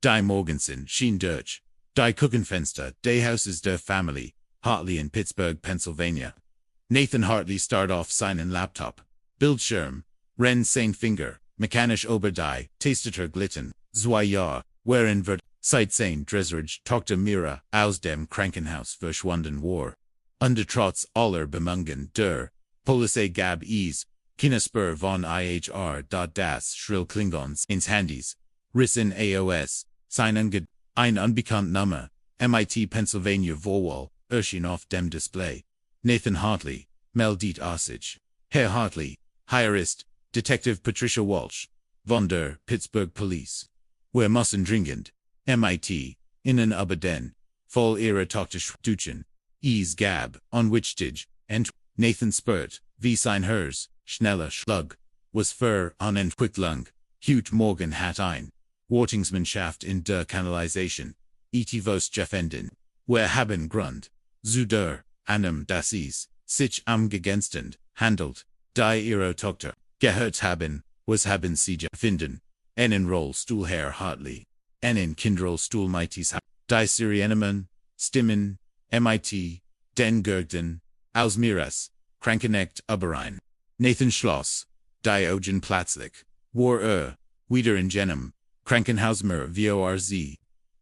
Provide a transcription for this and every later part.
Die Morgensen, Schien Dirch, Die Kuchenfenster, Day Houses der Family, Hartley in Pittsburgh, Pennsylvania. Nathan Hartley start off seinen Laptop. Bildschirm, Ren sein Finger, mechanisch Oberdei, Tasteter Glitten, 2 Jahr, wherein wird, seit sein Dresrage, Tochter Mira, aus dem Krankenhaus verschwunden war. Under trotz aller Bemungen der Polizei gab es, Kinespur von IHR. Das Schrill Klingons ins Handys, Rissen AOS, sein ein unbekannt Name, MIT Pennsylvania Vorwahl, erschien auf dem Display. Nathan Hartley, meldet Osage. Herr Hartley, hier ist, Detective Patricia Walsh, von der Pittsburgh Police. Wir müssen dringend, MIT, innen aber den, voll ihrer Tochter duchen, es gab, unwichtig, and, Nathan spurt, wie sein Hers, schneller Schlug, was für einen Quicklung, Hut Morgen hat ein, Wartingsmannschaft in der Kanalisation, etivos Jeffenden, wir haben Grund, zu der, einem das is, sich am gegenstand, handelt, die ihre Tochter, gehört haben, was haben sie finden, einen Rollstuhl Herr Hartley, einen Kinderrollstuhl mighties, die Sirienemann, Stimmen, MIT, den Gurgden, aus Miras, Krankenecht Uberein, Nathan Schloss, die Ogen plötzlich, war wieder in Jenem, Krankenhausmer vorz,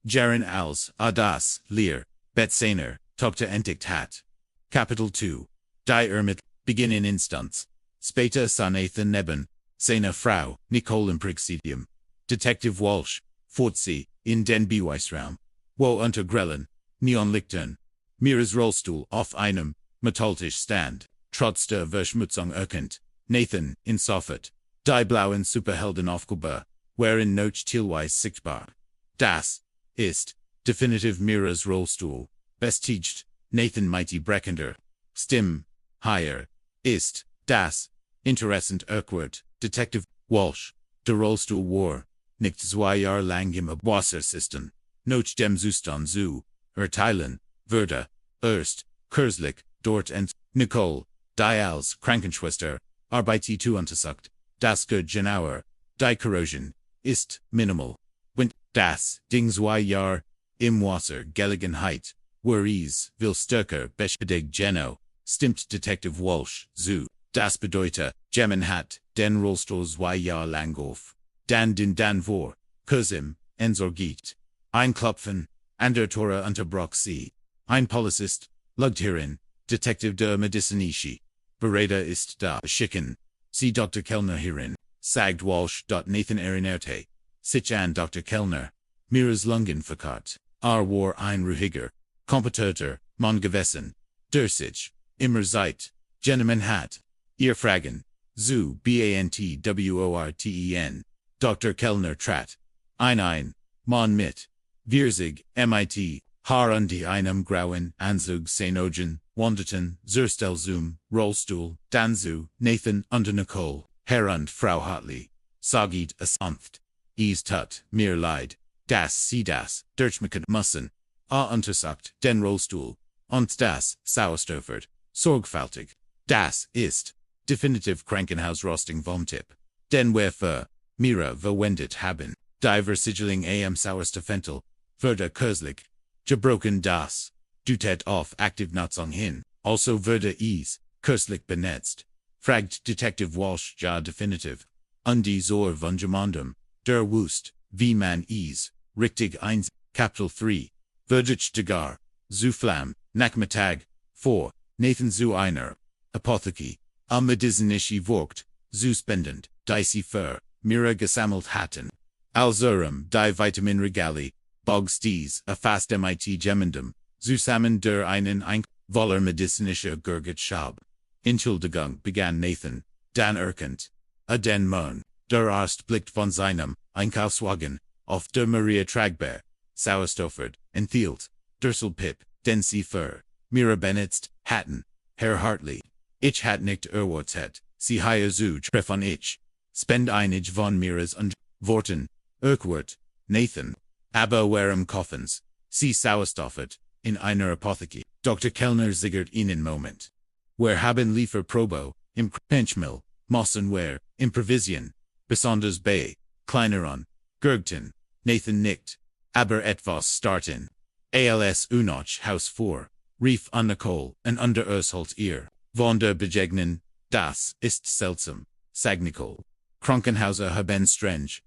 Jaren als, das, Lear, Betsener, Tochter entdeckt hat. Kapitel 2, die mit, Beginn in Instanz, später sah Nathan neben, seiner Frau, Nicole im Präsidium, Detective Walsh, fortzie, in den Beweisraum, wo unter grellen, Neonlichtern, Miras Rollstuhl auf einem, Metalltisch stand, trotz der Verschmutzung erkannt, Nathan, in Soffit, die blauen Superheldenaufkleber, wherein noch teilweise sichtbar. Das ist, definitiv Miras Rollstuhl, bestätigt, Nathan mighty Breckender, Stimm, hier, ist, das, interessant awkward, Detective Walsh, der Rollstuhl war, nicht 2 Jahre lang im Wassersystem, noch dem Zustand zu, erteilen, würde, erst, kürzlich, dort und, Nicole, die als Krankenschwester, arbeitet untersucht, das gut genauer, die Corrosion, ist, minimal, wenn, das, Ding 2 Jahre, im Wasser Gelegenheit, war es, will stärker beschädigt geno, stimmt Detective Walsh, zu, das bedeutet, Gemmen hat, den Rollstuhl 2 Jahre lang auf, dann vor, Cousin, entsorgt, einklopfen, an der Tore unterbrach sie, ein Polizist, lugt hierin, Detective der Medicinici, Bereder ist da, schicken, sie Dr. Kellner hierin, sagt Walsh. Nathan erinnerte, sich an Dr. Kellner, Miras Lungen verkart, war ein ruhiger, kompetenter, Mann gewesen, der sich, immer seit, Gentleman hat, ihr Fragen, zu Bantworten, Dr. Kellner trat, ein, Mann mit, Vierzig, MIT, Haar und einem grauen Anzug Senogen, wanderten, Zurstelzoom, Rollstuhl, Danzu, Nathan und Nicole, Herr und Frau Hartley, sagit es anft, es tut mir leid, dass sie das, durchmachen müssen, untersucht, den Rollstuhl, und das, Sauerstoffert, sorgfältig, das ist, definitiv Krankenhausrosting vom Tipp, den wir für, Mira verwendet haben, die Versicherung am Sauerstoffentel, würde kürzlich, gebrochen das, dutet auf Aktivnutzung hin, also würde es, kürzlich benetzt, fragt Detective Walsh. Ja definitiv, und die Zor von Gemandum, der Wust, wie man es, richtig eins, Kapitel 3, Verdicht Degar, zu Flam, Nachmittag, vor, Nathan zu einer, Apotheke, am Medizinische Vogt, zu spendend, die sie für, Mira gesammelt hatten. Alzurum, die Vitaminregali, Bogsties, fast MIT Gemendum, zusammen der einen voller medizinischer Gurgitschab. Entschuldigung, begann Nathan, dann erkannt, den Mann, der Arzt blickt von seinem Einkaufswagen, auf der Maria Tragbar, Sauerstoffert, enthielt, Dursel Pip, den sie für, Mira benetzt, hatten, Herr Hartley. Ich hat nicht erwartet, sie hier zu treffen ich, spend einige von Miras und Worten, Urquhart, Nathan, aber warum Coffins, sie Sauerstoffert, in einer Apotheke, Dr. Kellner ziggert ihnen Moment. Wir haben Lieferprobe, im Penchmill, Mossen wir, im Provision, besonders bei, kleineren, Gurgten, Nathan nickt, aber etwas starten. Als Unoch Haus 4, rief an Nicole, und unter Ursholt ihr. Von der Begegnen, das ist seltsam, sagt Nicole. Krankenhauser haben strange,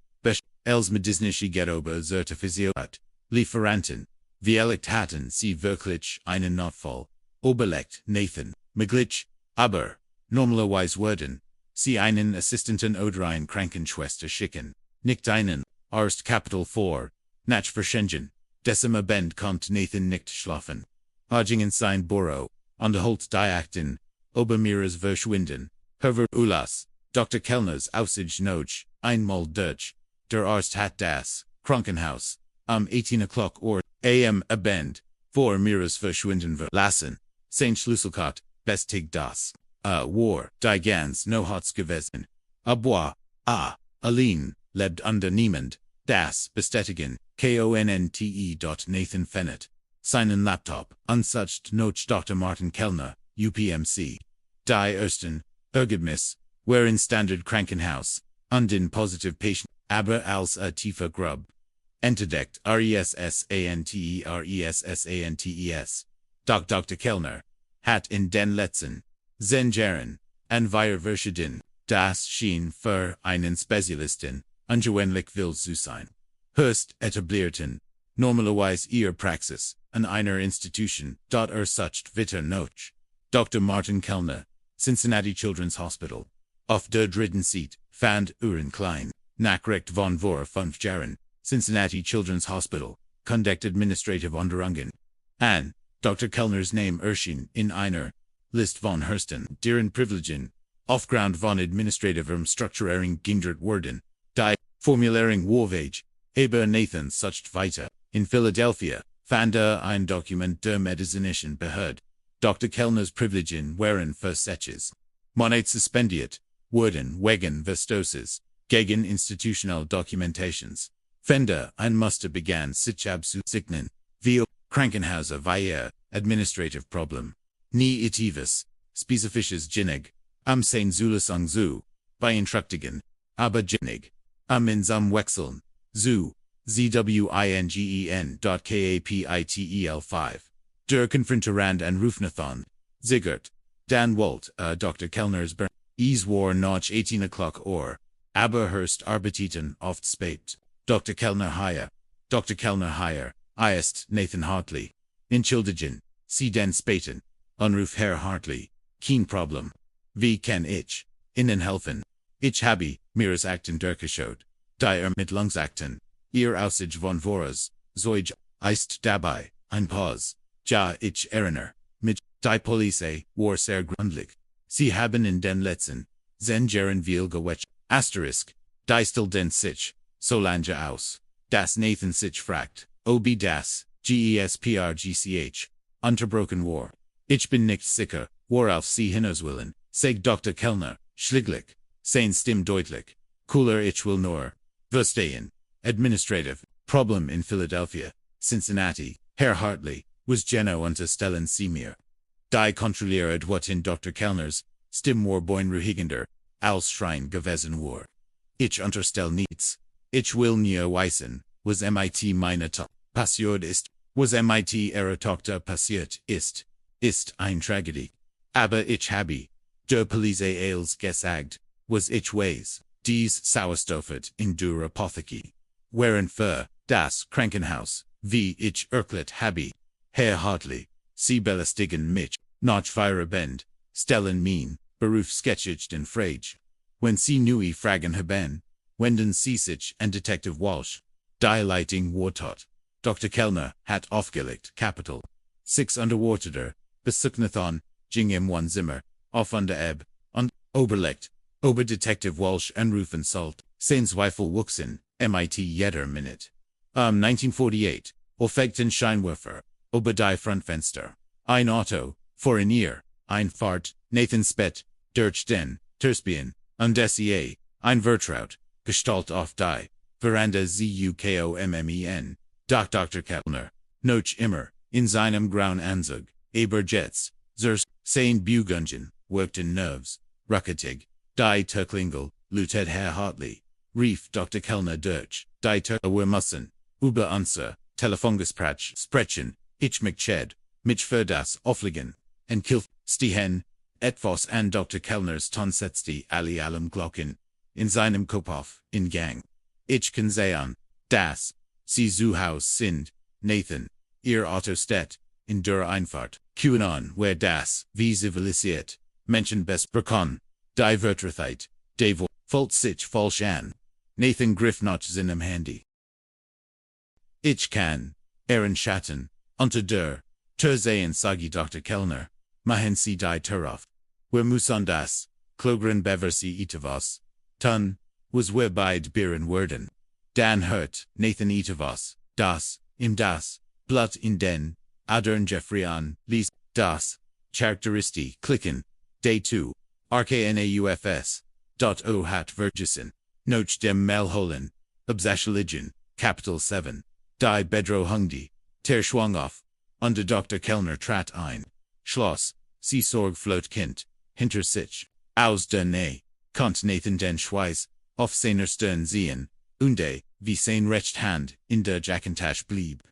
els medizinische Gerobe Zertifizierung. Lieferanten, Viellicht hatten sie wirklich einen Notfall. Oberlegt Nathan, Meglich, aber, normalerweise würden sie einen Assistenten oder eine Krankenschwester schicken. Nicht einen Arzt Kapitel 4, nach Verschengen. Decima Bend kommt Nathan nicht schlafen. Agingen sein Büro, unterholt die Akten, Obermeeres verschwinden. Herver Ulas, Dr. Kellners Aussage noch, einmal durch. Der Arzt hat das Krankenhaus, 18 o'clock am Abend, vor Meeres verschwinden verlassen. Sein Schlüsselkart, bestig das. War, die ganz no hat's gewesen. Aber, allein, lebt unter niemand, das bestätigen, konte. Nathan findet seinen Laptop, unsucht noch Dr. Martin Kellner, UPMC. Die ersten Ergebnis, waren Standard Krankenhaus, und den positive Patient, aber als a tiefer Grub. Entdeckt RESSANTERESSANTES. Dr. Kellner hat in den letzten 10 Jahren an wir verschieden, das schien für einen Spezialisten ungewöhnlich wild zu sein. Höchst etablierten, normalerweise ihr Praxis, an einer Institution, sucht Witter noch. Dr. Martin Kellner, Cincinnati Children's Hospital. Auf der dritten Seite, fand Klein, Nachricht von vor 5 Jahren, Cincinnati Children's Hospital, conduct administrative Unterungen. An, Dr. Kellner's name erschien in einer List von Hursten, deren Privilegien, aufgrund von administrativem Strukturierung gingert wurden, die Formulierung Warwage, aber Nathan sucht weiter. In Philadelphia, fand ein Dokument der medizinischen Behörde. Dr. Kellner's Privilegien waren versetzt. Monat suspendiert, wurden wegen Verstoßes gegen institutional Documentations. Fender ein Muster begann sich abzuzeichnen, wie Krankenhauser via administrative Problem. Nie itives, spezifisches Ginnig, am sein Zulasung zu, beeinträchtigen, aber Ginnig, am insam wechseln, zu, zwingen.kapitel 5. Der Konfronterand an Rufnathon, Zigert, Dan Walt, Dr. Kellner's Bern, war noch 18 o'clock aber Hurst arbeiteten oft spät. Dr. Kellner higher, ist Nathan Hartley. Entschuldigen, Sie den späten, Anruf Herr Hartley, kein Problem. Wie kann ich Ihnen helfen? Ich habe Meeres Akten durchgeschaut, die Ermittlungsakten, Ihr Aussage von Voras, Zeug, ist dabei, ein Pause. Ja, ich erinnere mich, die Polizei war sehr gründlich. Sie haben in den letzten 10 Jahren viel gewetzt. Asterisk, die still den sich, solange aus, das Nathan sich fragt, ob das, GESPRGCH, unterbrochen war. Ich bin nicht sicher, worauf Sie hinaus willen, sagt Dr. Kellner, schließlich, sein Stimme deutlich, cooler ich will nur, verstehen, administrative, Problem in Philadelphia, Cincinnati, Herr Hartley, was Geno unterstellen Sie mir. Die kontrolliert what in Dr. Kellner's Stimme war beunruhigender, als Schrein gewesen war. Ich unterstell nichts. Ich will nie wissen, was MIT meine passiert ist, was MIT ihrer Tochter passiert ist ein Tragedie. Aber ich habe, der Polizei als gesagt, was ich weiß, dies Sauerstoffet in der Apotheke. Während für das Krankenhaus, wie ich erklärt habe, Herr Hartley, Sie belästigen mich, noch feierabend, stellen mein Berufssketchig den Frage. Wenn Sie neue Fragen haben, wenden Sie sich an Detective Walsh. Die Leitung Wartot. Dr. Kellner hat aufgelegt, Kapitel 6 unterworteter, Besuchnathon, ging im One Zimmer, auf an der Ebb, und Oberlegt, Oberdetective Walsh anrufen sollt, sein Zweifel wuchsen, MIT jeder Minute. 1948, aufegten Scheinwerfer, über die Frontfenster. Ein Auto, vor in ihr, ein Fahrt, Nathan Spett, durch den, Terspien, und SEA, ein Vertraut, Gestalt auf die, Veranda ZUKOMMEN, Dr. Kellner, noch immer, in seinem grauen Anzug, aber jetzt, sein Bugungen, wirkten Nerves, rucketig, die Töcklingel, Lieutenant Herr Hartley, rief Dr. Kellner durch, die Töcke wir müssen, über unser, Telefongesprach, sprechen, ich McChed, mich für das Auflegen, en kilf, stehen, etwas an Dr. Kellners Ton setzte alle allem Glocken, in seinem Kopf, in Gang. Ich kann sehen, dass, sie zu Haus sind, Nathan, ihr Auto steht, in der Einfahrt, QAnon, where das, wie zivilisiert, Menschen besprechen, die Wörterkeit, Davo, folgt sich falsch an. Nathan griff nach seinem Handy. Ich kann, Schatten, unter der, sehen sagi Dr. Kellner, machen sie die Turauf. Wir müssen das, klogren beversi etwas, tun, was wir beide beeren werden. Dan hört, Nathan etwas, das, das, Blatt in den, Adern Jeffrey an, lies, das, Charakteristi, klicken, day 2, RKNAUFS, .o hat vergessen, noch dem Melholen, Obsashaligen, Capital 7, die Bedro Hungdi, ter schwang auf, unter Dr. Kellner trat ein, Schloss, sie Sorg float Kind, hinter sich, aus der Nähe, konnte Nathan den Schweiß, auf seiner Stirn sehen, und wie sein recht Hand, in der Jackintash blieb.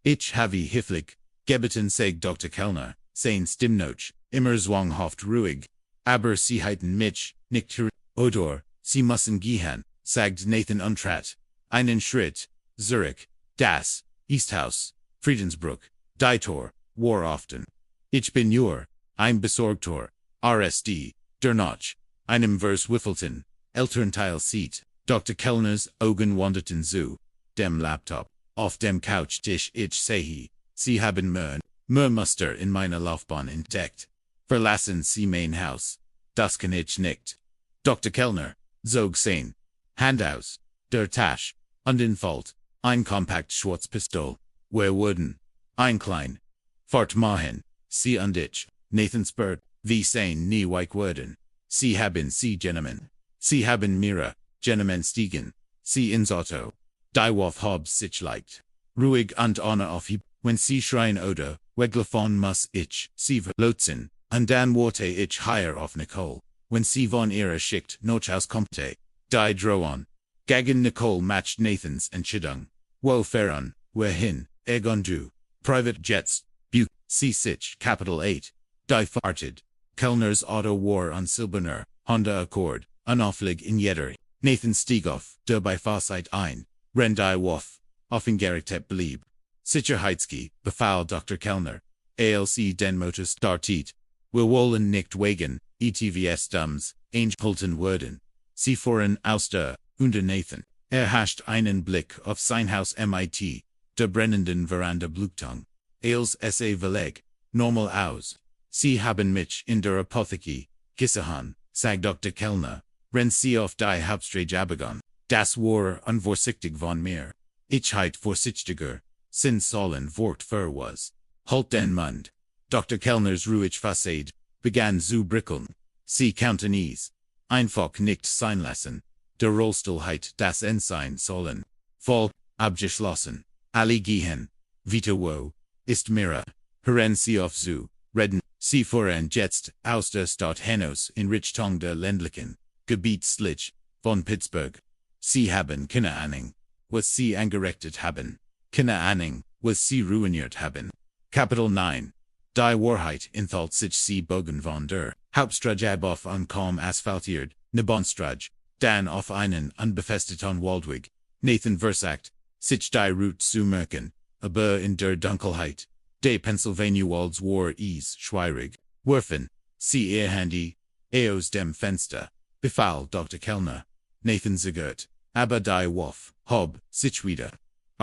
Ich habe hifflich, gebeten sag Dr. Kellner, sein Stimmnoch, immer zwanghaft ruhig, aber sie heiten mich, nicht Odor, sie müssen gehen, sagt Nathan untrat, einen Schritt, Zurich, das, Easthaus, Friedensbruck, die Tor, war often. Ich bin nur, ein Besorgtor, RSD, der Noch, einem Vers Wiffelton, Elternteil sieht, Dr. Kellners Augen wanderten zu, dem Laptop, auf dem Couchtisch ich sehe, sie haben Muster in meiner Laufbahn entdeckt. Verlassen sie mein Haus, das kann ich nicht. Dr. Kellner, zog sein Hand aus, der Tasche, und entfalt, ein Kompakt Schwarzpistol, wir wurden, ein klein, Fahrt machen, sie und ich, Nathan spurt, wie sein nie weich wurden, sie haben sie Gentlemen, sie haben Mira, Gentlemen stiegen, sie ins Auto, die Wolf hab sich leicht, ruhig und ohne Aufhieb, wenn sie schreien oder, weglaufen muss ich, sie verlotsen, und dann warte ich higher auf Nicole, wenn sie von ihrer Schicht noch auskommte, die drohen, gegen Nicole matcht Nathans Entscheidung, wo fahren, wohin, und du, Private Jets, Buch, sie sich, Capital 8, die fahrtet, Kellners Auto war an Silberner, Honda Accord, unauflig in jeder, Nathan stieg auf, der Beifahrzeit ein, renn die Wolf, auf ihn gerichtet blieb. Sicherheitski, befahl Dr. Kellner, ALC den Motor startet, wir wollen nicht wegen, ETVS Dums, Angehalten werden. Sie fuhren aus der, unter Nathan, hascht einen Blick auf sein Haus mit, der brennenden Veranda Blutung, als sa Verleg, normal aus. Sie haben mich in der Apotheke, gesehen, sagt Dr. Kellner, renn sie auf die Hauptstraße abgegangen, das war unvorsichtig von mir. Ich heit vorsichtiger, sin sollen Wort für was. Halt den Mund. Dr. Kellners ruhig Fassade, begann zu brickeln. Sie Countenance. Einfach nicht sein lassen. Der Rollstuhl heit das sein sollen. Voll, abgeschlossen. Alle gehen. Vita wo, ist Mira. Hören sie auf zu, reden, sie fuhren jetzt, aus der Stadt hinaus in Richtung der ländlichen, Gebietslich, von Pittsburgh. Sie haben keine Ahnung, was sie angerichtet haben. Keine Ahnung, was sie ruiniert haben. Kapitel 9. Die Wahrheit enthält sich sie Bogen von der Hauptstraße ab auf kaum asphaltiert, Nebonstraße, dann auf einen unbefestigten Waldweg. Nathan versagt, sich die Route zu merken, aber in der Dunkelheit. De Pennsylvania Walds war schwierig. Werfen, sie ihr Handy, aus dem Fenster, befahl Dr. Kellner. Nathan zagert, aber die Wolf, hob, sich wieder.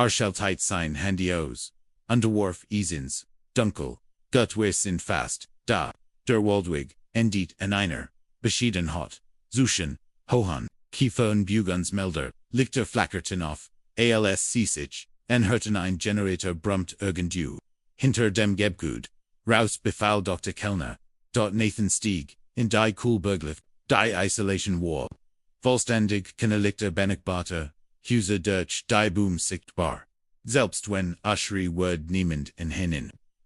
Stellt sein Handy aus. Unterwarf ins Dunkel, gut wir sind fast, da, der Waldweg, endet in einer, beschieden hot, Zuschen, Hohan, Kiefer und Bugensmelder, Lichter flackerten auf, als sich, hörten ein Generator brummt irgendwo. Hinter dem Gebgut, raus befahl Dr. Kellner, dort Nathan stieg, in die Kohlberglift, die Isolation war. Vollständig keine Lichter benachbarte, Huse durch die Boom sichtbar. Selbst wenn Ashri wird niemand in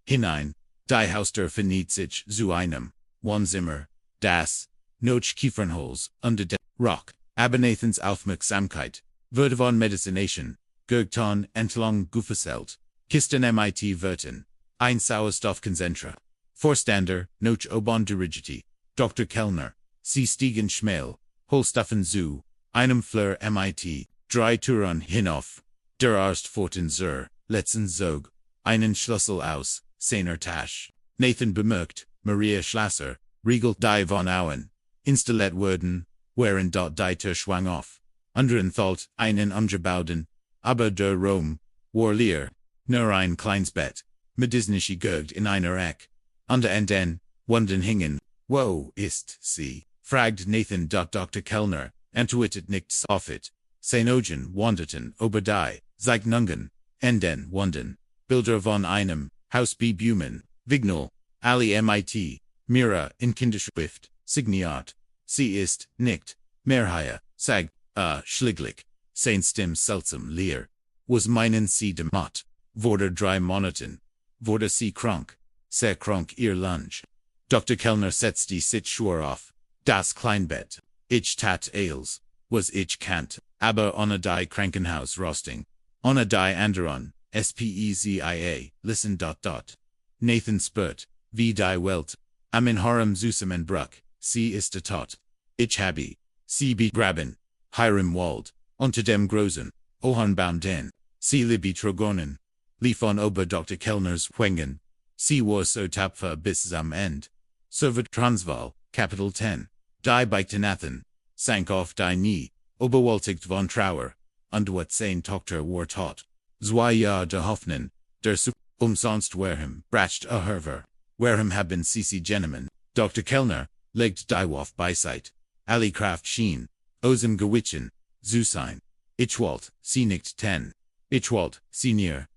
hinein, die Haustür findet sich zu einem Wohnzimmer, das noch Kiefernholz unter dem Rock, aber Nathans Aufmerksamkeit wurde von Medicination, Gurgton Entlang Guffelselt, Kisten mit Wirten, ein Sauerstoffkonzentra. Vorstander, Noch Obon Dirigiti, Dr. Kellner, Sie Stiegen Schmel, Holstaffen zu, einem Fleur mit, drei Touren hinauf, der Arzt Forten zur, letzten Zug, einen Schlüssel aus, seiner Tasche. Nathan bemerkt, Maria Schlasser, Riegel die von Auen, installiert wurden, waren dort die Tür schwang auf. Anderen thalt, einen umgebauten, aber der Rom, war leer, nur ein kleines Bett, mediznische Gurgt in einer Eck. Unter den Wunden hingen, wo ist sie? Fragt Nathan. Dr. Kellner, entwittet nichts auf it. Seinogen wanderten über die Zeichnungen, en den Wunden, Bilder von einem Haus Bumen, Vignal, Ali mit, Mira in Kinderschrift, signiert. Sie ist nicht mehr sag, schlieglich, sein Stimm seltsam leer. Was meinen Sie damit? Wurde 3 Monaten. Wurde sie krank? Sehr krank ihr Lunge. Dr. Kellner setzte sich schwer auf. Das Kleinbett. Ich tat Ailes. Was ich kannt. Aber ohne die Krankenhaus Rosting. Ohne die anderen. Spezia. Listen. Nathan spurt. Wie die Welt. Am in Harem Zusammen Bruck. Sie ist tot. Ich habe. Sie begraben. Hiram Wald. Unter dem großen. Ohrenbaum den. Sie betrogen. Lief on ober Dr. Kellners Wengen. Sie war so tapfer bis am End. So wird Transvaal, Kapitel 10. Die Beichtenathen. Sank auf die Knie. Oberwaltigt von Trauer. Und wat sein Tochter war tot. 2 Jahre de Hoffnung. Der Sup. Umsonst warhem. Bracht a Herver. Warhem haben sie Genemen. Dr. Kellner. Legt die Waff beiseit. Ali Kraft schien. Osem gewitchen. Zusein. Ichwalt. Sie nicht 10. Ichwalt. Sie near.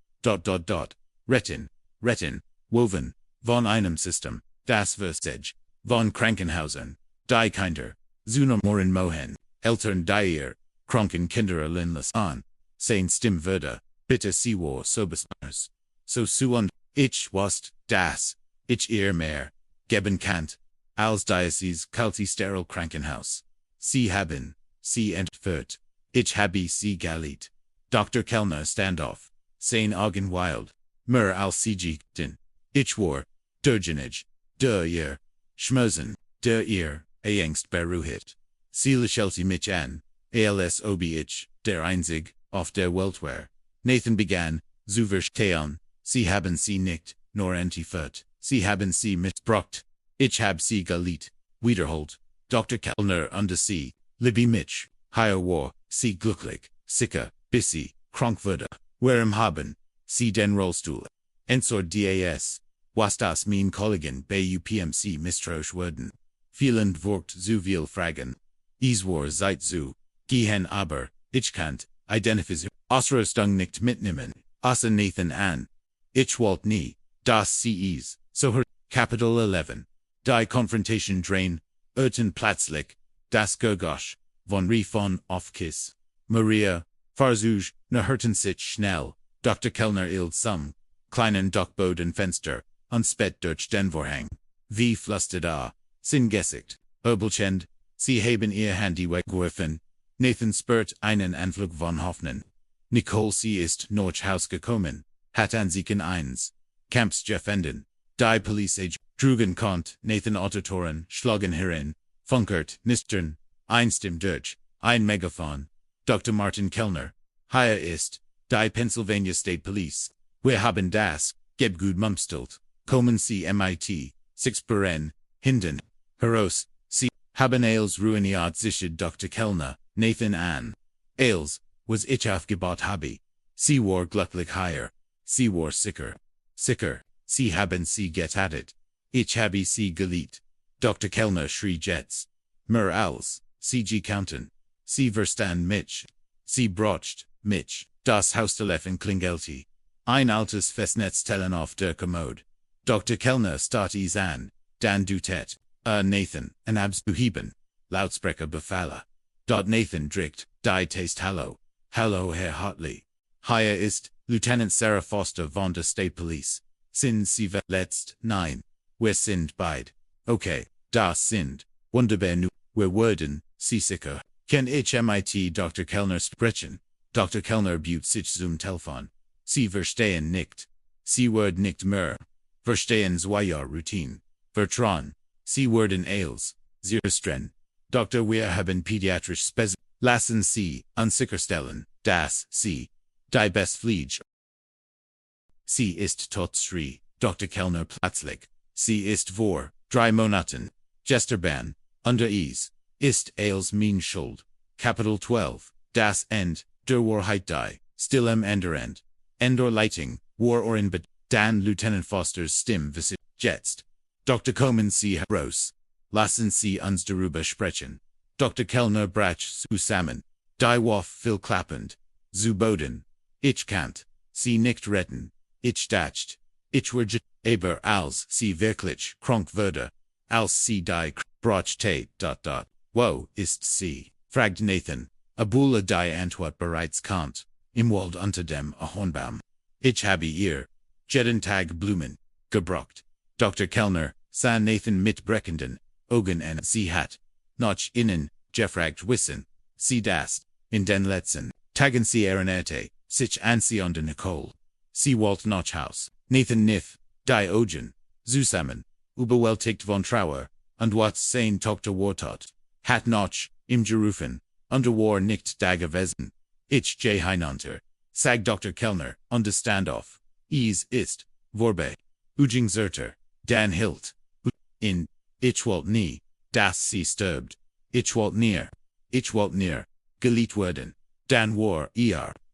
Retten. Woven, von einem System, das Versage, von Krankenhausen, die Kinder, Zunomoren Mohen, Eltern die kranken Kinder linless an, sein Stimm würde, bitte sie war so besonders. So und ich wast, das, ich ihr mehr, geben kannt, als Diocese Kulti Steril Krankenhaus. Sie haben, sie entführt, ich habe sie galit. Dr. Kellner standoff, sein Augen wild, mer als sie den. Ich war, derjenige, der ihr, schmerzen, der ihr, angst beruhigt. Sie lächelte mich an, als ob ich, der einzig, auf der Welt war. Nathan begann, zu verstehen, sie haben sie nicht, nur entführt, sie haben sie missbraucht. Ich hab sie geliebt, wiederholt. Dr. Kellner und sie, Libby mich, hier war, sie glücklich, sicher, bis sie, krank wurde. Warum haben, sie den Rollstuhl? Ensor das, was das mein Kollegen bei UPMC misstrauisch wurden. Vielen Wort zu viel Fragen. Es war Zeit zu gehen, aber ich kannt, identifizieren, Ausrüstung nicht mitnehmen, außer Nathan an. Ich wollte nie, dass sie es, so her. Kapitel 11. Die Konfrontation drain, plötzlich, das Gergosch, von Riefon auf Kiss. Maria, Farzuge, hörten sich schnell, Dr. Kellner ild some. Kleinen Dachbodenfenster, und spät durch den Vorhang. Wie flüstert sind Gesicht, Obelchend, sie haben ihr Handy weggeworfen. Nathan spürt einen Anflug von Hoffnung. Nicole, sie ist noch Haus gekommen, hat Ansiken 1. Camps gefenden. Die Polizei trugen kont, Nathan Autotoren, schlagen herein, funkert, nistern, einstim durch, ein Megaphon. Dr. Martin Kellner. Hier ist, die Pennsylvania State Police. Wir haben das, Gebgut Mumstelt, kommen Sie mit, 6 Beren, Hinden, Heraus, Sie haben Ailes ruiniert sich Dr. Kellner, Nathan an. Ailes, was ich aufgebaut habe. Sie war glücklich hier, sie war sicher, Sie haben sie getattet. Ich habe sie geliebt. Dr. Kellner schrie jetzt. Mer als, sie counten. Sie verstand mich. Sie brocht mich. Das Haustelefon klingelte. Ein altes Festnetztellen auf der Kommode. Dr. Kellner starrt es an. Dan dutet. Nathan, en abzuheben. Lautsprecher befalle. Dort Nathan drückt, die taste Hallo. Hallo Herr Hartley. Hier ist, Lieutenant Sarah Foster von der State Police. Sind Sie verletzt? Nein. Wir sind beide. Okay, das sind. Wunderbar nu. Wir wurden, Sie sicher. Kann ich mit Dr. Kellner sprechen? Dr. Kellner buht sich zum Telefon. Sie verstehen nicht. Sie word nicht mehr. Verstehen zwei Routine. Vertrauen. Sie werden als. Zerstren. Dr. Wir haben pediatrisch Spes. Lassen Sie unsicherstellen, dass Sie die Bestpflege. Sie ist tot schrie. Dr. Kellner plötzlich. Sie ist vor 3 Monaten. Gesterban. Unter Ease. Ist als mein Schuld. Kapitel 12. Das End. Der Wahrheit die. Still am End. Endor Lighting. War or in but. Dan Lieutenant Foster's Stimme visit. Jetzt. Dr. Komen Sie heraus. Lassen Sie uns darüber sprechen. Dr. Kellner brach zusammen. Die Waff viel klappend. Zu Boden. Ich kannt. Sie nicht retten. Ich dacht. Ich werde. Aber als Sie wirklich krank würde. Als Sie die brach te. Wo ist sie? Fragt Nathan. Abula die Antwort bereits kannt. Im Wald unter dem Ahornbaum. Ich habe ihr. Jeden Tag Blumen. Gebraucht. Dr. Kellner sah Nathan mit brechenden Augen an. Sie hat. Noch innen, gefragt wissen. Sie das. In den letzten Tagen sie erinnerte sich an sie und Nicole. Sie wollte noch Haus. Nathan niff. Die Augen. Zusammen. Überwältigt von Trauer. Und was sein Tochter Wortot. Hat noch, im gerufen. Unter war nicht da gewesen. Ich gehe hinunter. Sag Dr. Kellner, und Standoff. Ist. Vorbe. Ujing Zerter. Dan Hilt. In. Ich wollt nie. Das sie stirbt. Ich wollt near. Geliet werden. Dan war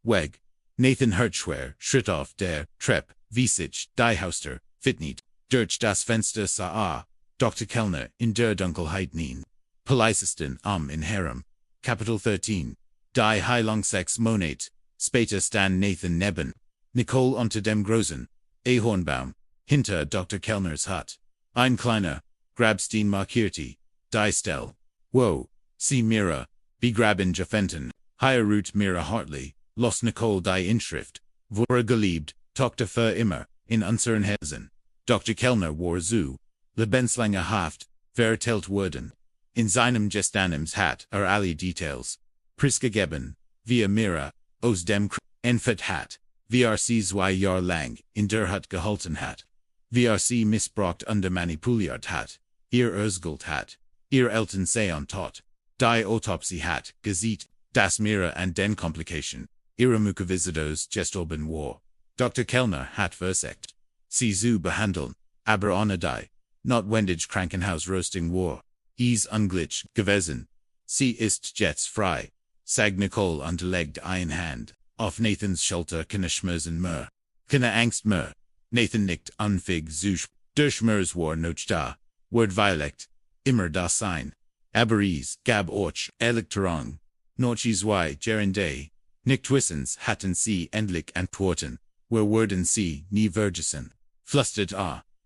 weg. Nathan Hertzschwer schritt auf der Treppe. Wie sich die Hauster fitnit. Durch das Fenster sah Dr. Kellner in der Dunkelheit nien. Polizisten in Harem. Kapitel 13. Die Heilung 6 Monate. Später stand Nathan neben. Nicole unter dem großen Ahornbaum. Hinter Dr. Kellners Hut. Ein kleiner Grabstein markierte die Stelle. Wo sie Mira begraben gefunden. Hier ruht Mira Hartley. Los Nicole die Inschrift. Wurde geliebt. Tochter für immer. In unseren Herzen. Dr. Kellner war zu lebenslange Haft verurteilt worden. In seinem Gestanems hat alle Details preisgegeben, wie Mira aus dem Entfert hat, wie sie 2 Jahre lang in der Hut gehalten hat, wie sie missbraucht und manipuliert hat, ihr Erzgeld hat, ihr Eltern seien tot, die Autopsie hat gesieht, dass Mira an den Komplikationen ihrer Mukoviscidos gestorben war. Dr. Kellner hat versagt, sie zu behandeln, aber ohne die notwendig Krankenhaus roasting war. Unglitch gewesen. Sie ist jetzt frei. Sag Nicole und legt eine Hand auf Nathans Schulter. Keine Schmerzen mehr. Keine Angst mehr. Nathan nickt unfähig zu der Schmerz war noch da. Word Violect. Immer da sein. Aber gab euch Elektrong. Noch zwei Gerende. Nicht wissens hatten sie endlich Antworten. Wer werden sie nie vergessen? Flüstert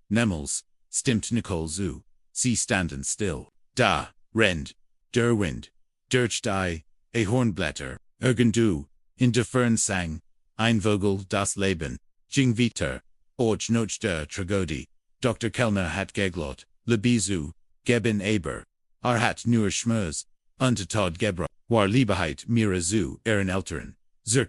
Nemels. Stimmt Nicole zu. Sie standen still. Da, rennt, der Wind, durch die Ahornblätter, irgendwo, in der Fern sang, ein Vogel das Leben, ging weiter, och noch der Tragödie. Dr. Kellner hat geglot, Lebizu, geben aber, hat nur Schmerz, Tod gebra, war Liebeheit Mira zu ihren Eltern,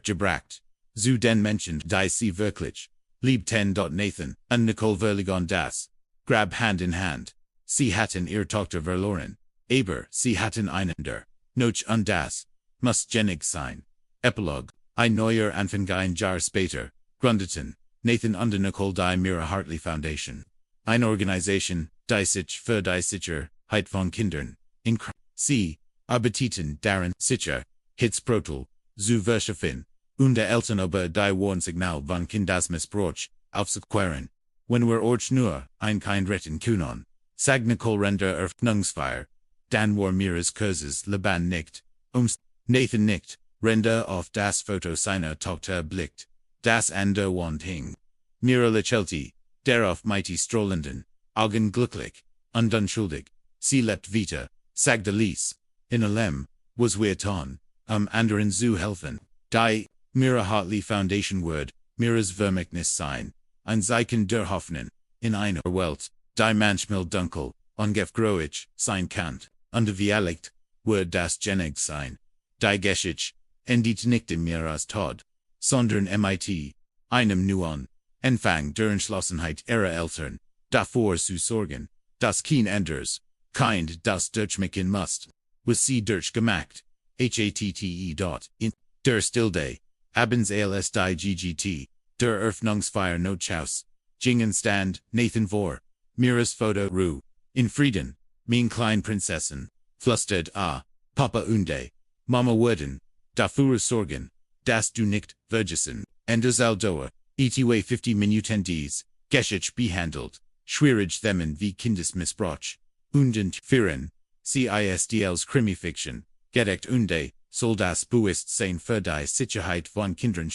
gebracht, zu den Menschen die sie wirklich, liebten. Nathan und Nicole verligon das, grab Hand in Hand. Sie hatten ihr Tochter verloren, aber sie hatten einander, noch und das muss genig sein. Epilog, ein neuer Anfang ein Jahr später, gründeten Nathan und Nicole die Mira Hartley Foundation. Eine Organisation, die sich für die Sicherheit von Kindern in sie arbeiteten daran sicher, Hitzprotel, zu verschaffen, und der Eltern über die Warnsignal von Kindesmissbrauch aufzuqueren. Wenn wir euch nur ein Kind retten können. Sag Nicole render Eröffnungsfeier. Dan war Miras Kurzes Leban nicht. Nathan nicht. Render auf das Foto seiner Tochter blickt. Das an der Wand hing. Mira lächelte. Darauf mighty strollenden. Augen glücklich. Und unschuldig. Sie lebt weiter. Sagte Lies. In allem. Was wir tun. Anderen zu helfen. Die Mira Hartley Foundation Word. Miras Vermächtnis sein. Ein Zeichen der Hoffnung. In einer Welt. Die manchmal dunkel, ungefährlich sein kann, und Dialekt, wird das genig sein. Die Geschichte, endit nicht im Miras Tod, sondern mit einem Nuon, Enfang der Entschlossenheit ihrer Eltern, davor zu sorgen, das Kind anders, Kind das durchmachen must, was sie durchgemacht, hatte. In der Stillday, abends als die GGT, der Eröffnungsfeier Notchaus, Jingenstand, Nathan vor, Miras Foto Ru, in Frieden, mein klein Prinzessin, flustet Papa unde, Mama würden, dafür sorgen, dass du nicht vergessen, endes Aldoa, etwa 50 Minuten dies, geschich behandelt, schwierig Themen wie Kindesmissbrauch, und führen, CISDLs Krimifiction, gedeckt unde, soll das Buist sein für die Sicherheit von Kindern